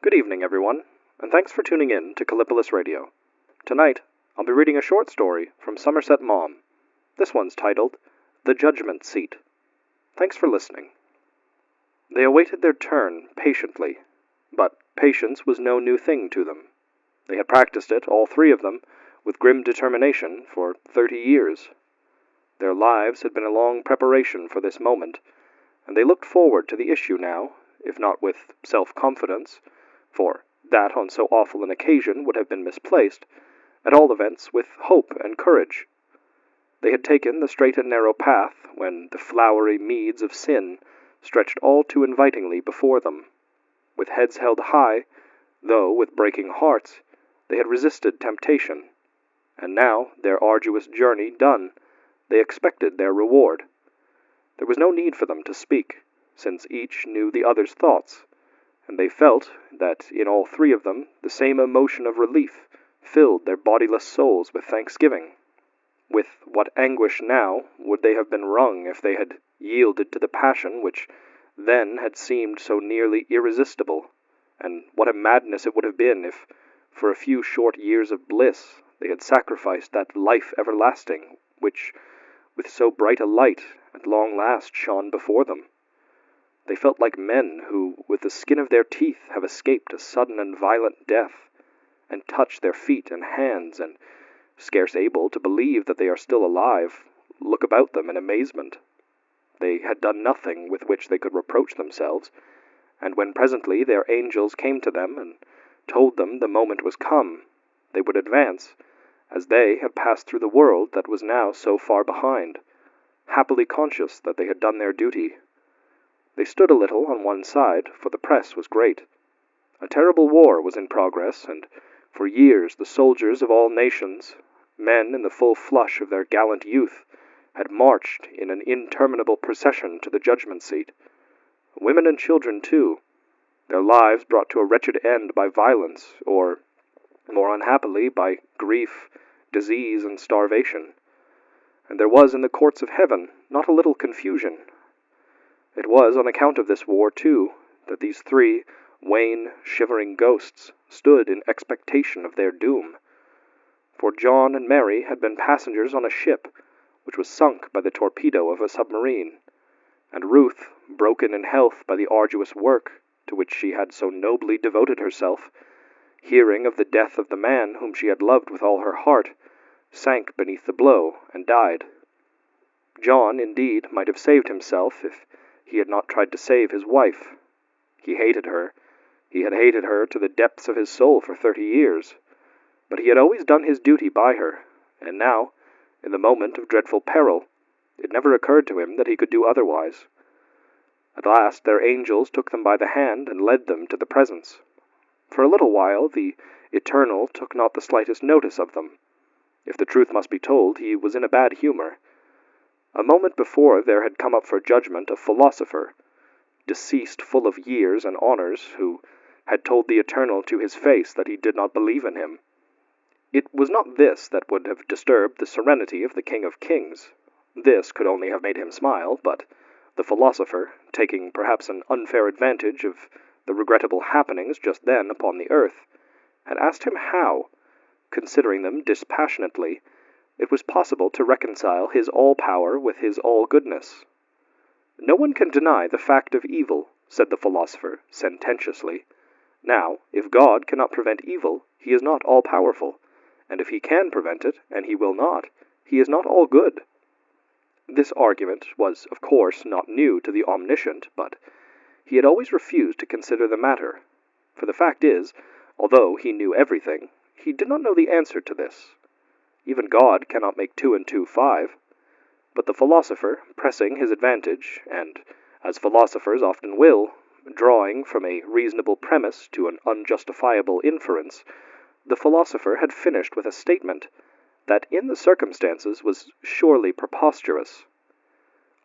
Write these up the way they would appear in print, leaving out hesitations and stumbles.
Good evening, everyone, and thanks for tuning in to Kallipolis Radio. Tonight, I'll be reading a short story from Somerset, Maugham. This one's titled, The Judgment Seat. Thanks for listening. They awaited their turn patiently, but patience was no new thing to them. They had practiced it, all three of them, with grim determination for 30 years. Their lives had been a long preparation for this moment, and they looked forward to the issue now, if not with self-confidence, for that on so awful an occasion would have been misplaced, at all events with hope and courage. They had taken the straight and narrow path when the flowery meads of sin stretched all too invitingly before them. With heads held high, though with breaking hearts, they had resisted temptation, and now, their arduous journey done, they expected their reward. There was no need for them to speak, since each knew the other's thoughts, and they felt that in all three of them the same emotion of relief filled their bodiless souls with thanksgiving. With what anguish now would they have been wrung if they had yielded to the passion which then had seemed so nearly irresistible, and what a madness it would have been if, for a few short years of bliss, they had sacrificed that life everlasting which, with so bright a light, at long last shone before them. They felt like men who, with the skin of their teeth, have escaped a sudden and violent death, and touch their feet and hands, and, scarce able to believe that they are still alive, look about them in amazement. They had done nothing with which they could reproach themselves, and when presently their angels came to them and told them the moment was come, they would advance, as they had passed through the world that was now so far behind, happily conscious that they had done their duty. They stood a little on one side, for the press was great. A terrible war was in progress, and for years the soldiers of all nations, men in the full flush of their gallant youth, had marched in an interminable procession to the judgment seat. Women and children, too, their lives brought to a wretched end by violence, or, more unhappily, by grief, disease, and starvation. And there was in the courts of heaven not a little confusion. It was on account of this war, too, that these three wan, shivering ghosts stood in expectation of their doom. For John and Mary had been passengers on a ship which was sunk by the torpedo of a submarine, and Ruth, broken in health by the arduous work to which she had so nobly devoted herself, hearing of the death of the man whom she had loved with all her heart, sank beneath the blow and died. John, indeed, might have saved himself if he had not tried to save his wife. He hated her. He had hated her to the depths of his soul for 30 years. But he had always done his duty by her, and now, in the moment of dreadful peril, it never occurred to him that he could do otherwise. At last their angels took them by the hand and led them to the presence. For a little while the Eternal took not the slightest notice of them. If the truth must be told, he was in a bad humor. A moment before there had come up for judgment a philosopher, deceased full of years and honors, who had told the Eternal to his face that he did not believe in him. It was not this that would have disturbed the serenity of the King of Kings. This could only have made him smile, but the philosopher, taking perhaps an unfair advantage of the regrettable happenings just then upon the earth, had asked him how, considering them dispassionately, it was possible to reconcile his all-power with his all-goodness. "No one can deny the fact of evil," said the philosopher, sententiously. "Now, if God cannot prevent evil, he is not all-powerful, and if he can prevent it, and he will not, he is not all-good." This argument was, of course, not new to the omniscient, but he had always refused to consider the matter, for the fact is, although he knew everything, he did not know the answer to this. Even God cannot make 2 and 2 5. But the philosopher, pressing his advantage, and, as philosophers often will, drawing from a reasonable premise to an unjustifiable inference, the philosopher had finished with a statement that in the circumstances was surely preposterous.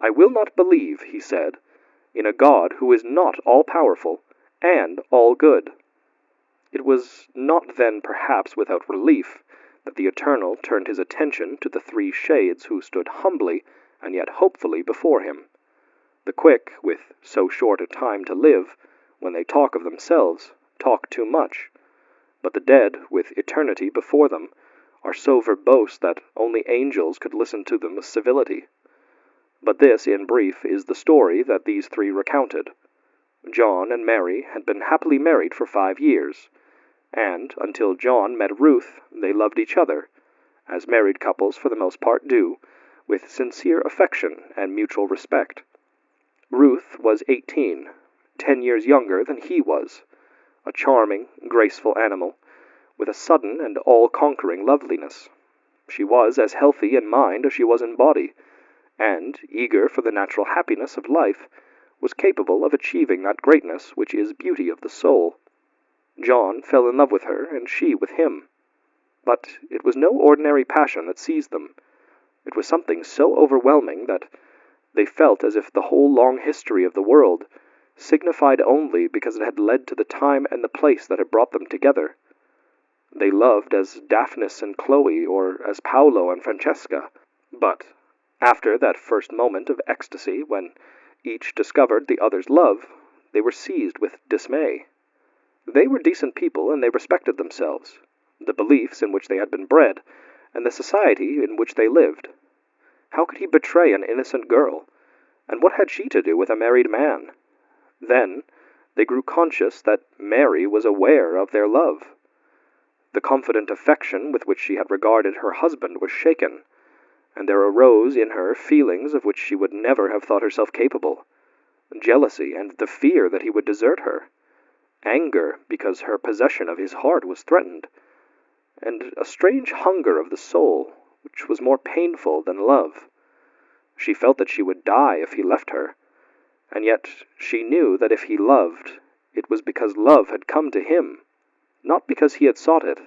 "I will not believe," he said, "in a God who is not all-powerful and all-good." It was not then perhaps without relief that the Eternal turned his attention to the three shades who stood humbly and yet hopefully before him. The quick, with so short a time to live, when they talk of themselves, talk too much, but the dead, with eternity before them, are so verbose that only angels could listen to them with civility. But this, in brief, is the story that these three recounted. John and Mary had been happily married for 5 years, and, until John met Ruth, they loved each other, as married couples for the most part do, with sincere affection and mutual respect. Ruth was 18, 10 years younger than he was, a charming, graceful animal, with a sudden and all-conquering loveliness. She was as healthy in mind as she was in body, and, eager for the natural happiness of life, was capable of achieving that greatness which is beauty of the soul. John fell in love with her, and she with him. But it was no ordinary passion that seized them. It was something so overwhelming that they felt as if the whole long history of the world signified only because it had led to the time and the place that had brought them together. They loved as Daphnis and Chloe, or as Paolo and Francesca. But after that first moment of ecstasy, when each discovered the other's love, they were seized with dismay. They were decent people, and they respected themselves, the beliefs in which they had been bred, and the society in which they lived. How could he betray an innocent girl? And what had she to do with a married man? Then they grew conscious that Mary was aware of their love. The confident affection with which she had regarded her husband was shaken, and there arose in her feelings of which she would never have thought herself capable: jealousy and the fear that he would desert her, anger because her possession of his heart was threatened, and a strange hunger of the soul which was more painful than love. She felt that she would die if he left her, and yet she knew that if he loved, it was because love had come to him, not because he had sought it.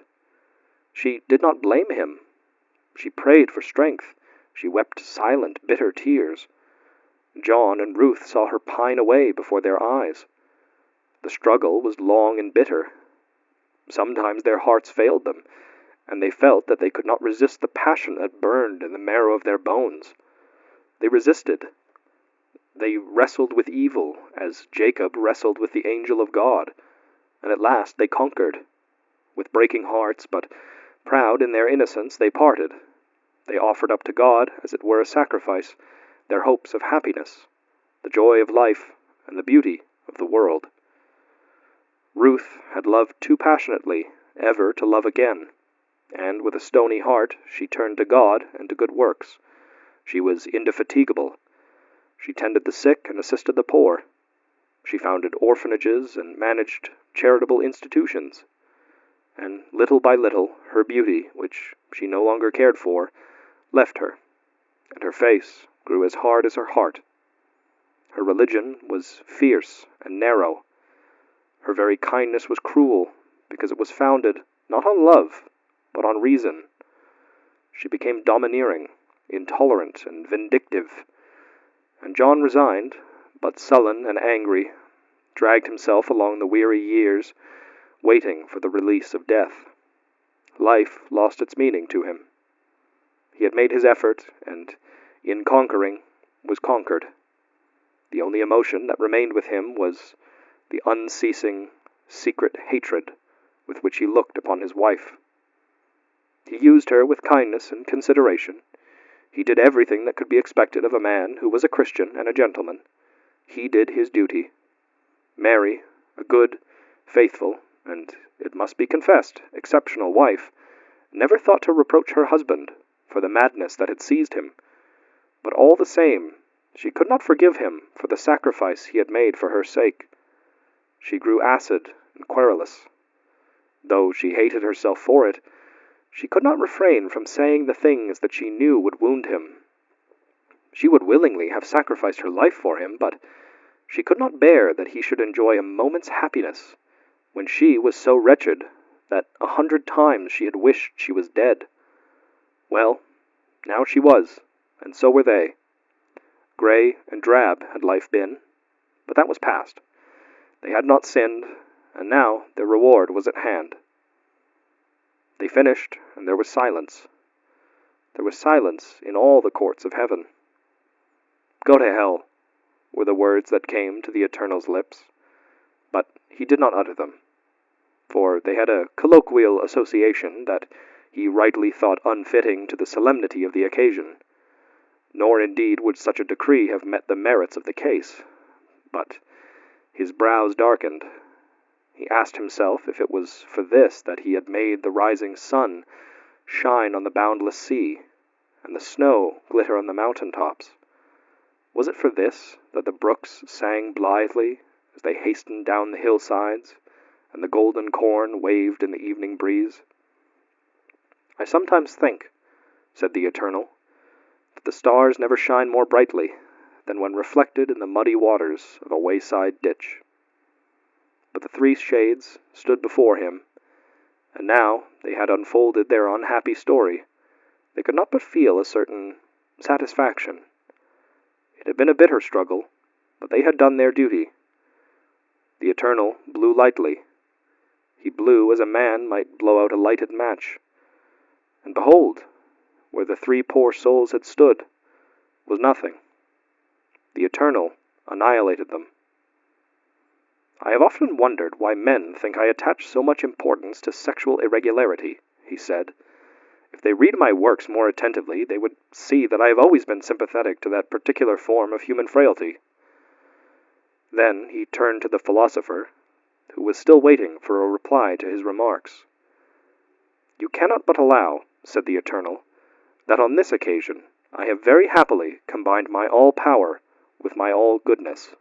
She did not blame him. She prayed for strength. She wept silent, bitter tears. John and Ruth saw her pine away before their eyes. The struggle was long and bitter. Sometimes their hearts failed them, and they felt that they could not resist the passion that burned in the marrow of their bones. They resisted. They wrestled with evil, as Jacob wrestled with the angel of God, and at last they conquered. With breaking hearts, but proud in their innocence, they parted. They offered up to God, as it were a sacrifice, their hopes of happiness, the joy of life, and the beauty of the world. Ruth had loved too passionately ever to love again, and with a stony heart she turned to God and to good works. She was indefatigable. She tended the sick and assisted the poor. She founded orphanages and managed charitable institutions. And little by little her beauty, which she no longer cared for, left her, and her face grew as hard as her heart. Her religion was fierce and narrow. Her very kindness was cruel, because it was founded not on love, but on reason. She became domineering, intolerant, and vindictive, and John resigned, but sullen and angry, dragged himself along the weary years, waiting for the release of death. Life lost its meaning to him. He had made his effort, and, in conquering, was conquered. The only emotion that remained with him was the unceasing, secret hatred with which he looked upon his wife. He used her with kindness and consideration. He did everything that could be expected of a man who was a Christian and a gentleman. He did his duty. Mary, a good, faithful, and, it must be confessed, exceptional wife, never thought to reproach her husband for the madness that had seized him. But all the same, she could not forgive him for the sacrifice he had made for her sake. She grew acid and querulous. Though she hated herself for it, she could not refrain from saying the things that she knew would wound him. She would willingly have sacrificed her life for him, but she could not bear that he should enjoy a moment's happiness when she was so wretched that 100 times she had wished she was dead. Well, now she was, and so were they. Grey and drab had life been, but that was past. They had not sinned, and now their reward was at hand. They finished, and there was silence. There was silence in all the courts of heaven. "Go to hell," were the words that came to the Eternal's lips, but he did not utter them. for they had a colloquial association that he rightly thought unfitting to the solemnity of the occasion. Nor indeed would such a decree have met the merits of the case. But his brows darkened. He asked himself if it was for this that he had made the rising sun shine on the boundless sea, and the snow glitter on the mountain tops. Was it for this that the brooks sang blithely as they hastened down the hillsides, and the golden corn waved in the evening breeze? "I sometimes think," said the Eternal, "that the stars never shine more brightly than when reflected in the muddy waters of a wayside ditch." But the three shades stood before him, and now they had unfolded their unhappy story. They could not but feel a certain satisfaction. It had been a bitter struggle, but they had done their duty. The Eternal blew lightly. He blew as a man might blow out a lighted match. And behold, where the three poor souls had stood was nothing. The Eternal annihilated them. "I have often wondered why men think I attach so much importance to sexual irregularity," he said. "If they read my works more attentively, they would see that I have always been sympathetic to that particular form of human frailty." Then he turned to the philosopher, who was still waiting for a reply to his remarks. "You cannot but allow," said the Eternal, "that on this occasion I have very happily combined my all-power with my all-goodness."